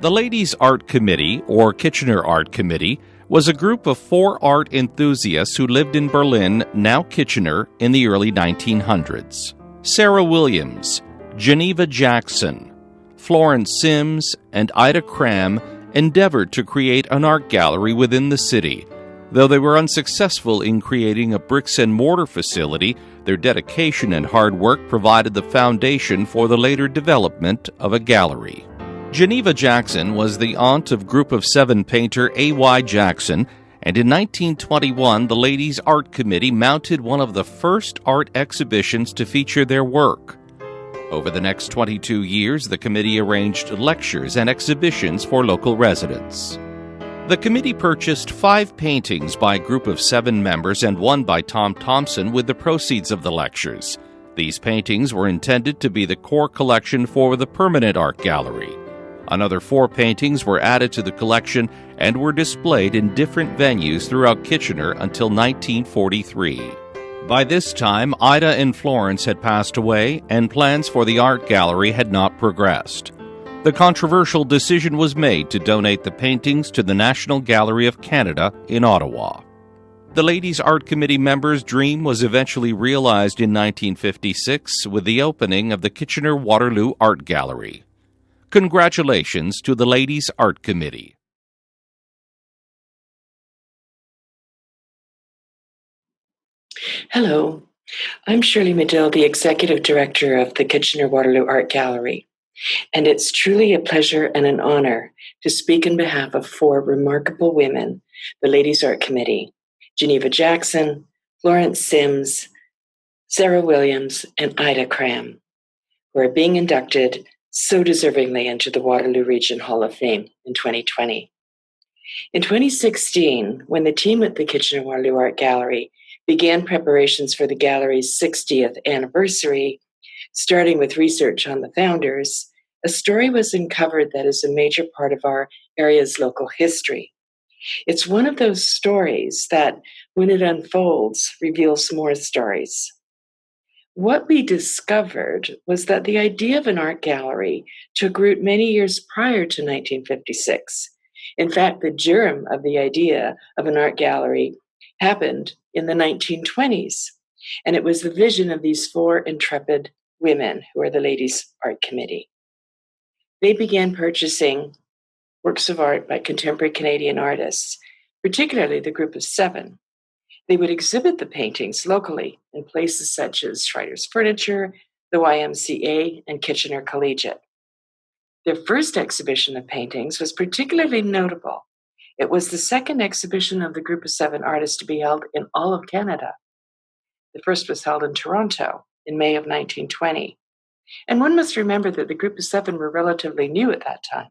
The Ladies' Art Committee, or Kitchener Art Committee, was a group of 4 art enthusiasts who lived in Berlin, now Kitchener, in the early 1900s. Sarah Williams, Geneva Jackson, Florence Sims, and Ida Cram endeavored to create an art gallery within the city. Though they were unsuccessful in creating a bricks-and-mortar facility, their dedication and hard work provided the foundation for the later development of a gallery. Geneva Jackson was the aunt of Group of 7 painter A.Y. Jackson, and in 1921 the Ladies' Art Committee mounted one of the first art exhibitions to feature their work. Over the next 22 years, the committee arranged lectures and exhibitions for local residents. The committee purchased 5 paintings by a group of 7 members and 1 by Tom Thomson with the proceeds of the lectures. These paintings were intended to be the core collection for the permanent art gallery. Another 4 paintings were added to the collection and were displayed in different venues throughout Kitchener until 1943. By this time, Ida and Florence had passed away, and plans for the art gallery had not progressed. The controversial decision was made to donate the paintings to the National Gallery of Canada in Ottawa. The Ladies' Art Committee members' dream was eventually realized in 1956 with the opening of the Kitchener-Waterloo Art Gallery. Congratulations to the Ladies' Art Committee. Hello, I'm Shirley Medill, the Executive Director of the Kitchener-Waterloo Art Gallery, and it's truly a pleasure and an honor to speak on behalf of 4 remarkable women, the Ladies' Art Committee, Geneva Jackson, Florence Sims, Sarah Williams, and Ida Cram, who are being inducted so deservingly into the Waterloo Region Hall of Fame in 2020. In 2016, when the team at the Kitchener-Waterloo Art Gallery began preparations for the gallery's 60th anniversary, starting with research on the founders, a story was uncovered that is a major part of our area's local history. It's one of those stories that, when it unfolds, reveals more stories. What we discovered was that the idea of an art gallery took root many years prior to 1956. In fact, the germ of the idea of an art gallery happened in the 1920s, and it was the vision of these 4 intrepid women who are the Ladies' Art Committee. They began purchasing works of art by contemporary Canadian artists, particularly the Group of 7. They would exhibit the paintings locally in places such as Schreider's Furniture, the YMCA, and Kitchener Collegiate. Their first exhibition of paintings was particularly notable. It was the second exhibition of the Group of 7 artists to be held in all of Canada. The first was held in Toronto in May of 1920. And one must remember that the Group of 7 were relatively new at that time.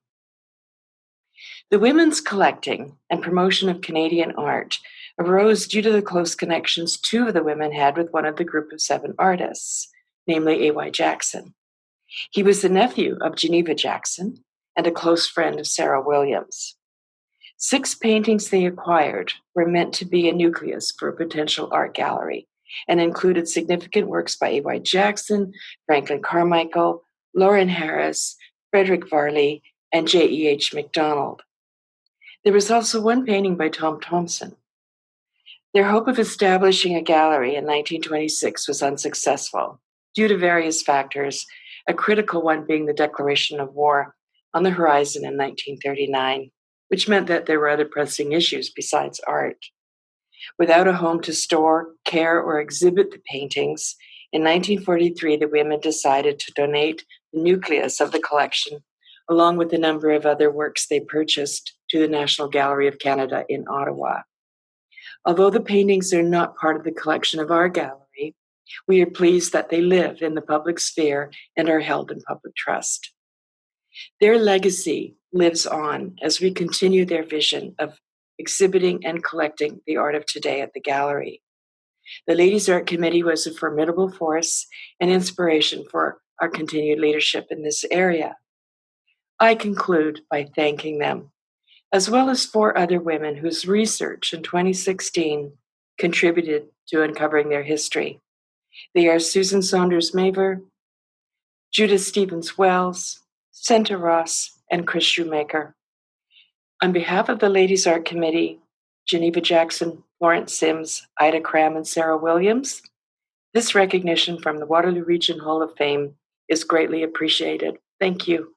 The women's collecting and promotion of Canadian art arose due to the close connections 2 of the women had with one of the Group of 7 artists, namely A.Y. Jackson. He was the nephew of Geneva Jackson and a close friend of Sarah Williams. 6 paintings they acquired were meant to be a nucleus for a potential art gallery and included significant works by A.Y. Jackson, Franklin Carmichael, Lauren Harris, Frederick Varley, and J.E.H. MacDonald. There was also 1 painting by Tom Thomson. Their hope of establishing a gallery in 1926 was unsuccessful due to various factors, a critical one being the declaration of war on the horizon in 1939, which meant that there were other pressing issues besides art. Without a home to store, care, or exhibit the paintings, in 1943 the women decided to donate the nucleus of the collection, along with a number of other works they purchased, to the National Gallery of Canada in Ottawa. Although the paintings are not part of the collection of our gallery, we are pleased that they live in the public sphere and are held in public trust. Their legacy lives on as we continue their vision of exhibiting and collecting the art of today at the gallery. The Ladies' Art Committee was a formidable force and inspiration for our continued leadership in this area. I conclude by thanking them, as well as 4 other women whose research in 2016 contributed to uncovering their history. They are Susan Saunders Maver, Judith Stevens Wells, Senta Ross, and Chris Shoemaker. On behalf of the Ladies Art Committee, Geneva Jackson, Florence Sims, Ida Cram, and Sarah Williams, this recognition from the Waterloo Region Hall of Fame is greatly appreciated. Thank you.